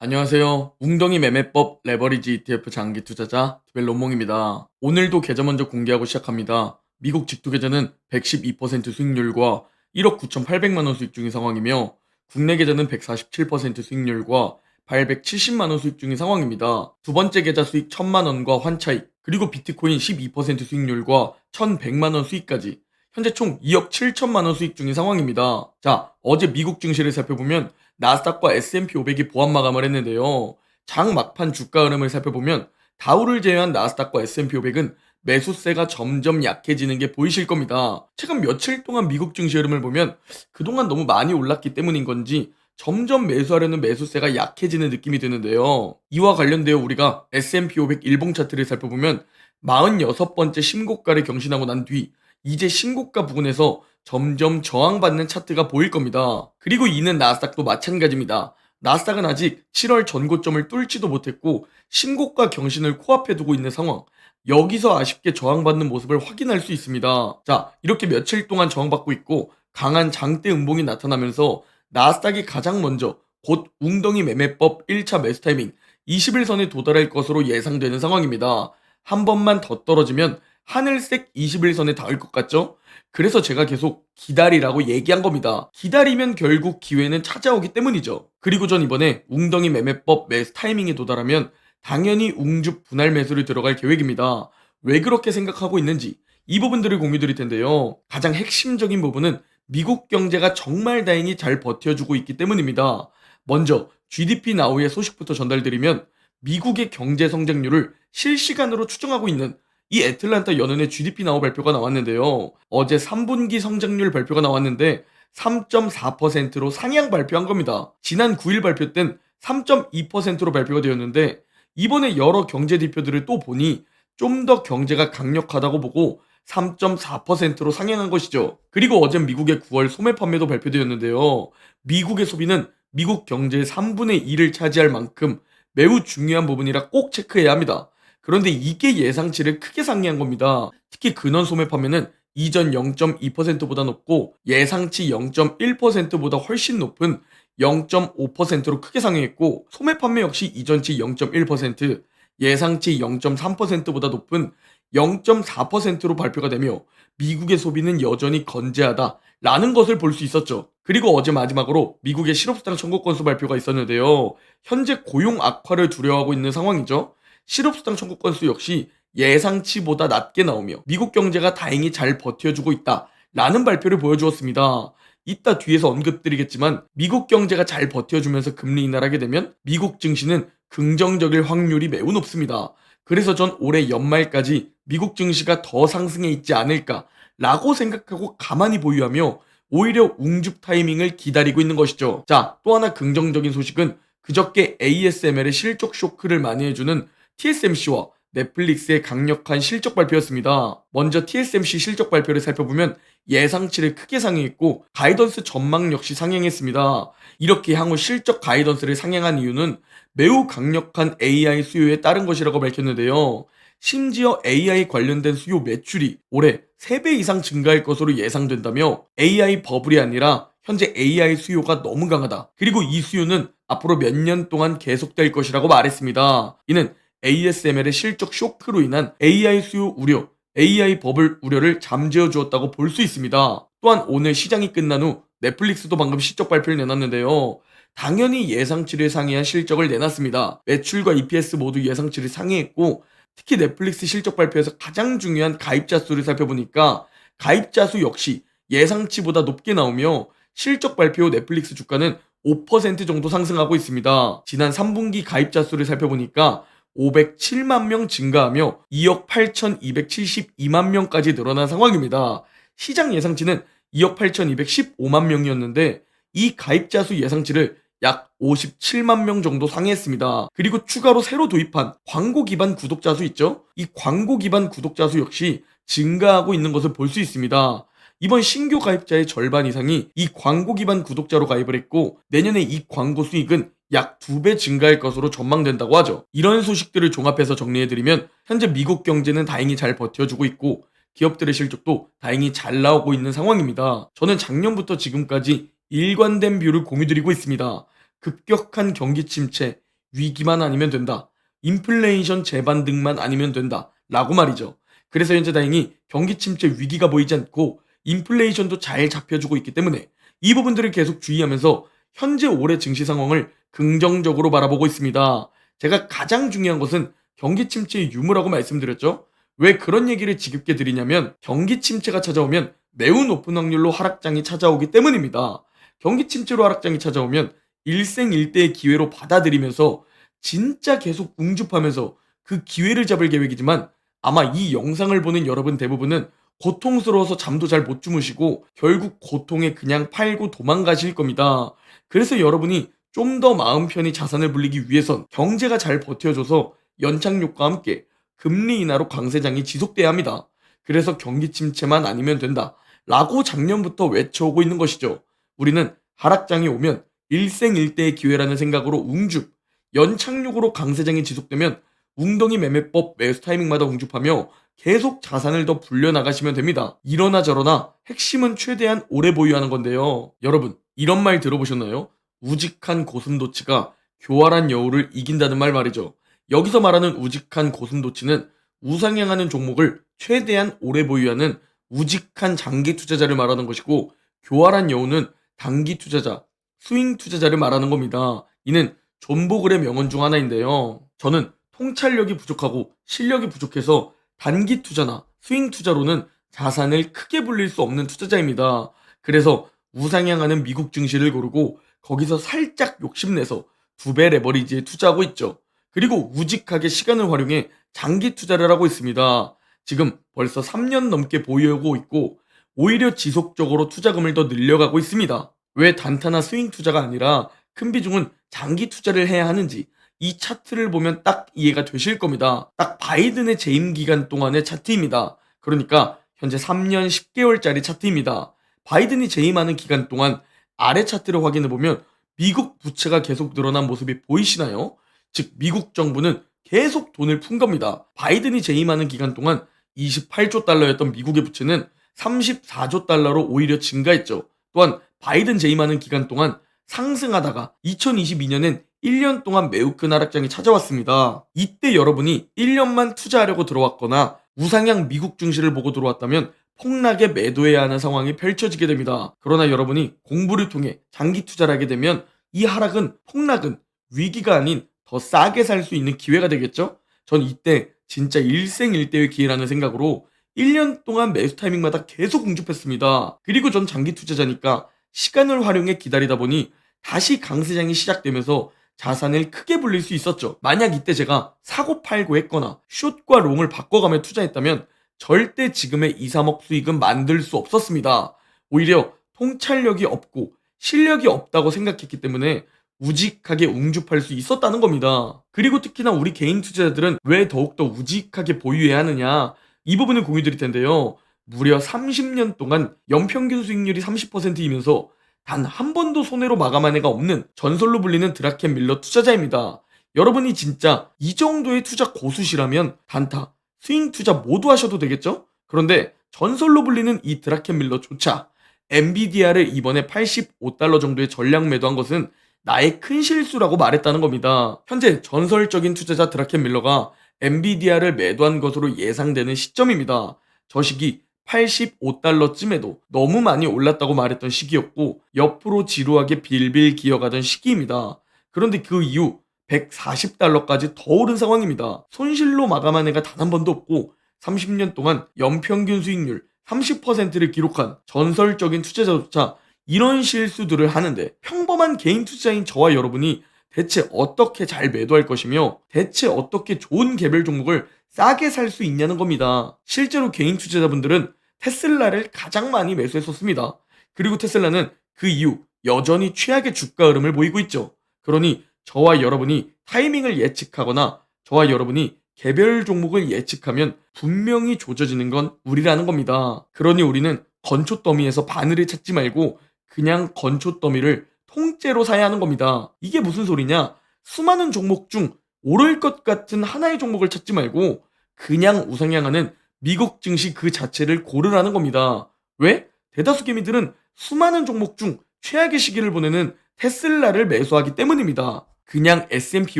안녕하세요. 웅덩이 매매법 레버리지 ETF 장기 투자자 디벨론몽입니다. 오늘도 계좌 먼저 공개하고 시작합니다. 미국 직투 계좌는 112% 수익률과 1억 9,800만 원 수익 중인 상황이며 국내 계좌는 147% 수익률과 870만 원 수익 중인 상황입니다. 두 번째 계좌 수익 1,000만 원과 환차익, 그리고 비트코인 12% 수익률과 1,100만 원 수익까지 현재 총 2억 7천만 원 수익 중인 상황입니다. 자, 어제 미국 증시를 살펴보면 나스닥과 S&P 500이 보합 마감을 했는데요. 장 막판 주가 흐름을 살펴보면 다우를 제외한 나스닥과 S&P 500은 매수세가 점점 약해지는 게 보이실 겁니다. 최근 며칠 동안 미국 증시 흐름을 보면 그동안 너무 많이 올랐기 때문인 건지 점점 매수하려는 매수세가 약해지는 느낌이 드는데요. 이와 관련되어 우리가 S&P 500 일봉 차트를 살펴보면 46번째 신고가를 경신하고 난 뒤 이제 신고가 부근에서 점점 저항받는 차트가 보일 겁니다. 그리고 이는 나스닥도 마찬가지입니다. 나스닥은 아직 7월 전고점을 뚫지도 못했고 신고가 경신을 코앞에 두고 있는 상황. 여기서 아쉽게 저항받는 모습을 확인할 수 있습니다. 자, 이렇게 며칠 동안 저항받고 있고 강한 장대 음봉이 나타나면서 나스닥이 가장 먼저 곧 웅덩이 매매법 1차 매수 타이밍 20일선에 도달할 것으로 예상되는 상황입니다. 한 번만 더 떨어지면 하늘색 21선에 닿을 것 같죠? 그래서 제가 계속 기다리라고 얘기한 겁니다. 기다리면 결국 기회는 찾아오기 때문이죠. 그리고 전 이번에 웅덩이 매매법 매수 타이밍에 도달하면 당연히 웅주 분할 매수를 들어갈 계획입니다. 왜 그렇게 생각하고 있는지 이 부분들을 공유 드릴 텐데요. 가장 핵심적인 부분은 미국 경제가 정말 다행히 잘 버텨주고 있기 때문입니다. 먼저 GDP 나우의 소식부터 전달드리면 미국의 경제 성장률을 실시간으로 추정하고 있는 이 애틀란타 연은의 GDP 나우 발표가 나왔는데요. 어제 3분기 성장률 발표가 나왔는데 3.4%로 상향 발표한 겁니다. 지난 9일 발표 땐 3.2%로 발표가 되었는데 이번에 여러 경제 지표들을 또 보니 좀 더 경제가 강력하다고 보고 3.4%로 상향한 것이죠. 그리고 어제 미국의 9월 소매 판매도 발표되었는데요. 미국의 소비는 미국 경제의 3분의 1을 차지할 만큼 매우 중요한 부분이라 꼭 체크해야 합니다. 그런데 이게 예상치를 크게 상회한 겁니다. 특히 근원 소매 판매는 이전 0.2%보다 높고 예상치 0.1%보다 훨씬 높은 0.5%로 크게 상회했고 소매 판매 역시 이전치 0.1%, 예상치 0.3%보다 높은 0.4%로 발표가 되며 미국의 소비는 여전히 건재하다 라는 것을 볼 수 있었죠. 그리고 어제 마지막으로 미국의 실업수당 청구 건수 발표가 있었는데요. 현재 고용 악화를 두려워하고 있는 상황이죠. 실업수당 청구 건수 역시 예상치보다 낮게 나오며 미국 경제가 다행히 잘 버텨주고 있다 라는 발표를 보여주었습니다. 이따 뒤에서 언급드리겠지만 미국 경제가 잘 버텨주면서 금리 인하하게 되면 미국 증시는 긍정적일 확률이 매우 높습니다. 그래서 전 올해 연말까지 미국 증시가 더 상승해 있지 않을까 라고 생각하고 가만히 보유하며 오히려 웅줍 타이밍을 기다리고 있는 것이죠. 자, 또 하나 긍정적인 소식은 그저께 ASML의 실적 쇼크를 많이 해주는 TSMC와 넷플릭스의 강력한 실적 발표였습니다. 먼저 TSMC 실적 발표를 살펴보면 예상치를 크게 상회했고 가이던스 전망 역시 상향했습니다. 이렇게 향후 실적 가이던스를 상향한 이유는 매우 강력한 AI 수요에 따른 것이라고 밝혔는데요. 심지어 AI 관련된 수요 매출이 올해 3배 이상 증가할 것으로 예상된다며 AI 버블이 아니라 현재 AI 수요가 너무 강하다. 그리고 이 수요는 앞으로 몇 년 동안 계속될 것이라고 말했습니다. 이는 ASML의 실적 쇼크로 인한 AI 수요 우려, AI 버블 우려를 잠재워 주었다고 볼 수 있습니다. 또한 오늘 시장이 끝난 후 넷플릭스도 방금 실적 발표를 내놨는데요. 당연히 예상치를 상회한 실적을 내놨습니다. 매출과 EPS 모두 예상치를 상회했고 특히 넷플릭스 실적 발표에서 가장 중요한 가입자 수를 살펴보니까 가입자 수 역시 예상치보다 높게 나오며 실적 발표 후 넷플릭스 주가는 5% 정도 상승하고 있습니다. 지난 3분기 가입자 수를 살펴보니까 507만 명 증가하며 2억 8,272만 명까지 늘어난 상황입니다. 시장 예상치는 2억 8,215만 명이었는데 이 가입자 수 예상치를 약 57만 명 정도 상회했습니다. 그리고 추가로 새로 도입한 광고 기반 구독자 수 있죠? 이 광고 기반 구독자 수 역시 증가하고 있는 것을 볼 수 있습니다. 이번 신규 가입자의 절반 이상이 이 광고 기반 구독자로 가입을 했고 내년에 이 광고 수익은 약 2배 증가할 것으로 전망된다고 하죠. 이런 소식들을 종합해서 정리해드리면 현재 미국 경제는 다행히 잘 버텨주고 있고 기업들의 실적도 다행히 잘 나오고 있는 상황입니다. 저는 작년부터 지금까지 일관된 뷰를 공유드리고 있습니다. 급격한 경기 침체, 위기만 아니면 된다. 인플레이션 재반등만 아니면 된다. 라고 말이죠. 그래서 현재 다행히 경기 침체 위기가 보이지 않고 인플레이션도 잘 잡혀주고 있기 때문에 이 부분들을 계속 주의하면서 현재 올해 증시 상황을 긍정적으로 바라보고 있습니다. 제가 가장 중요한 것은 경기 침체의 유무라고 말씀드렸죠. 왜 그런 얘기를 지겹게 드리냐면 경기 침체가 찾아오면 매우 높은 확률로 하락장이 찾아오기 때문입니다. 경기 침체로 하락장이 찾아오면 일생일대의 기회로 받아들이면서 진짜 계속 웅줍하면서 그 기회를 잡을 계획이지만 아마 이 영상을 보는 여러분 대부분은 고통스러워서 잠도 잘 못 주무시고 결국 고통에 그냥 팔고 도망가실 겁니다. 그래서 여러분이 좀 더 마음 편히 자산을 불리기 위해선 경제가 잘 버텨줘서 연착륙과 함께 금리 인하로 강세장이 지속돼야 합니다. 그래서 경기 침체만 아니면 된다. 라고 작년부터 외쳐오고 있는 것이죠. 우리는 하락장이 오면 일생일대의 기회라는 생각으로 웅줍, 연착륙으로 강세장이 지속되면 웅덩이 매매법 매수 타이밍마다 웅줍하며 계속 자산을 더 불려나가시면 됩니다. 이러나 저러나 핵심은 최대한 오래 보유하는 건데요. 여러분, 이런 말 들어보셨나요? 우직한 고슴도치가 교활한 여우를 이긴다는 말 말이죠. 여기서 말하는 우직한 고슴도치는 우상향하는 종목을 최대한 오래 보유하는 우직한 장기 투자자를 말하는 것이고, 교활한 여우는 단기 투자자, 스윙 투자자를 말하는 겁니다. 이는 존 보글의 명언 중 하나인데요. 저는 통찰력이 부족하고 실력이 부족해서 단기 투자나 스윙 투자로는 자산을 크게 불릴 수 없는 투자자입니다. 그래서 우상향하는 미국 증시를 고르고 거기서 살짝 욕심내서 2배 레버리지에 투자하고 있죠. 그리고 우직하게 시간을 활용해 장기 투자를 하고 있습니다. 지금 벌써 3년 넘게 보유하고 있고 오히려 지속적으로 투자금을 더 늘려가고 있습니다. 왜 단타나 스윙 투자가 아니라 큰 비중은 장기 투자를 해야 하는지 이 차트를 보면 딱 이해가 되실 겁니다. 딱 바이든의 재임 기간 동안의 차트입니다. 그러니까 현재 3년 10개월짜리 차트입니다. 바이든이 재임하는 기간 동안 아래 차트를 확인해 보면 미국 부채가 계속 늘어난 모습이 보이시나요? 즉 미국 정부는 계속 돈을 푼 겁니다. 바이든이 재임하는 기간 동안 28조 달러였던 미국의 부채는 34조 달러로 오히려 증가했죠. 또한 바이든 재임하는 기간 동안 상승하다가 2022년엔 1년 동안 매우 큰 하락장이 찾아왔습니다. 이때 여러분이 1년만 투자하려고 들어왔거나 우상향 미국 증시를 보고 들어왔다면 폭락에 매도해야 하는 상황이 펼쳐지게 됩니다. 그러나 여러분이 공부를 통해 장기 투자를 하게 되면 이 하락은 폭락은 위기가 아닌 더 싸게 살 수 있는 기회가 되겠죠? 전 이때 진짜 일생일대의 기회라는 생각으로 1년 동안 매수 타이밍마다 계속 응집했습니다. 그리고 전 장기 투자자니까 시간을 활용해 기다리다 보니 다시 강세장이 시작되면서 자산을 크게 불릴 수 있었죠. 만약 이때 제가 사고 팔고 했거나 숏과 롱을 바꿔가며 투자했다면 절대 지금의 2, 3억 수익은 만들 수 없었습니다. 오히려 통찰력이 없고 실력이 없다고 생각했기 때문에 우직하게 웅줍할 수 있었다는 겁니다. 그리고 특히나 우리 개인 투자자들은 왜 더욱더 우직하게 보유해야 하느냐, 이 부분을 공유드릴 텐데요. 무려 30년 동안 연평균 수익률이 30%이면서 단 한 번도 손해로 마감한 애가 없는 전설로 불리는 드라켄 밀러 투자자입니다. 여러분이 진짜 이 정도의 투자 고수시라면 단타, 스윙 투자 모두 하셔도 되겠죠? 그런데 전설로 불리는 이 드라켄 밀러조차 엔비디아를 이번에 85달러 정도의 전량 매도한 것은 나의 큰 실수라고 말했다는 겁니다. 현재 전설적인 투자자 드라켄 밀러가 엔비디아를 매도한 것으로 예상되는 시점입니다. 저 시기 85달러쯤에도 너무 많이 올랐다고 말했던 시기였고 옆으로 지루하게 빌빌 기어가던 시기입니다. 그런데 그 이후 140달러까지 더 오른 상황입니다. 손실로 마감한 애가 단 한 번도 없고 30년 동안 연평균 수익률 30%를 기록한 전설적인 투자자조차 이런 실수들을 하는데 평범한 개인 투자자인 저와 여러분이 대체 어떻게 잘 매도할 것이며 대체 어떻게 좋은 개별 종목을 싸게 살 수 있냐는 겁니다. 실제로 개인 투자자분들은 테슬라를 가장 많이 매수했었습니다. 그리고 테슬라는 그 이후 여전히 최악의 주가 흐름을 보이고 있죠. 그러니 저와 여러분이 타이밍을 예측하거나 저와 여러분이 개별 종목을 예측하면 분명히 조져지는 건 우리라는 겁니다. 그러니 우리는 건초 더미에서 바늘을 찾지 말고 그냥 건초 더미를 통째로 사야 하는 겁니다. 이게 무슨 소리냐? 수많은 종목 중 오를 것 같은 하나의 종목을 찾지 말고 그냥 우상향하는 미국 증시 그 자체를 고르라는 겁니다. 왜? 대다수 개미들은 수많은 종목 중 최악의 시기를 보내는 테슬라를 매수하기 때문입니다. 그냥 S&P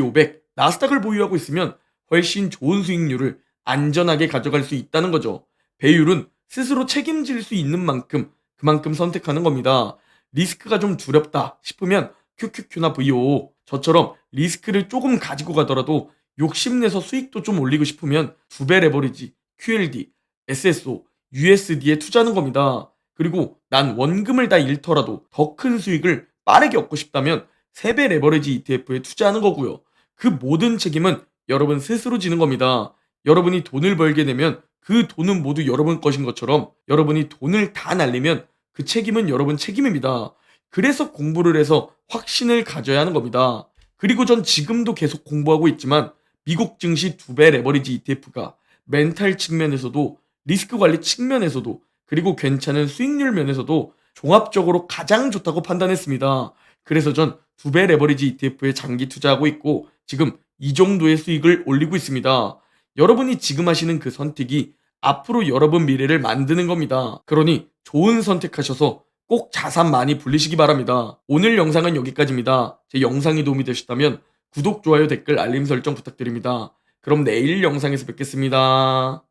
500, 나스닥을 보유하고 있으면 훨씬 좋은 수익률을 안전하게 가져갈 수 있다는 거죠. 배율은 스스로 책임질 수 있는 만큼 그만큼 선택하는 겁니다. 리스크가 좀 두렵다 싶으면 QQQ나 VO, 저처럼 리스크를 조금 가지고 가더라도 욕심내서 수익도 좀 올리고 싶으면 2배 레버리지, QLD, SSO, USD에 투자하는 겁니다. 그리고 난 원금을 다 잃더라도 더 큰 수익을 빠르게 얻고 싶다면 3배 레버리지 ETF에 투자하는 거고요. 그 모든 책임은 여러분 스스로 지는 겁니다. 여러분이 돈을 벌게 되면 그 돈은 모두 여러분 것인 것처럼 여러분이 돈을 다 날리면 그 책임은 여러분 책임입니다. 그래서 공부를 해서 확신을 가져야 하는 겁니다. 그리고 전 지금도 계속 공부하고 있지만 미국 증시 2배 레버리지 ETF가 멘탈 측면에서도 리스크 관리 측면에서도 그리고 괜찮은 수익률 면에서도 종합적으로 가장 좋다고 판단했습니다. 그래서 전 2배 레버리지 ETF에 장기 투자하고 있고 지금 이 정도의 수익을 올리고 있습니다. 여러분이 지금 하시는 그 선택이 앞으로 여러분 미래를 만드는 겁니다. 그러니 좋은 선택하셔서 꼭 자산 많이 불리시기 바랍니다. 오늘 영상은 여기까지입니다. 제 영상이 도움이 되셨다면 구독, 좋아요, 댓글, 알림 설정 부탁드립니다. 그럼 내일 영상에서 뵙겠습니다.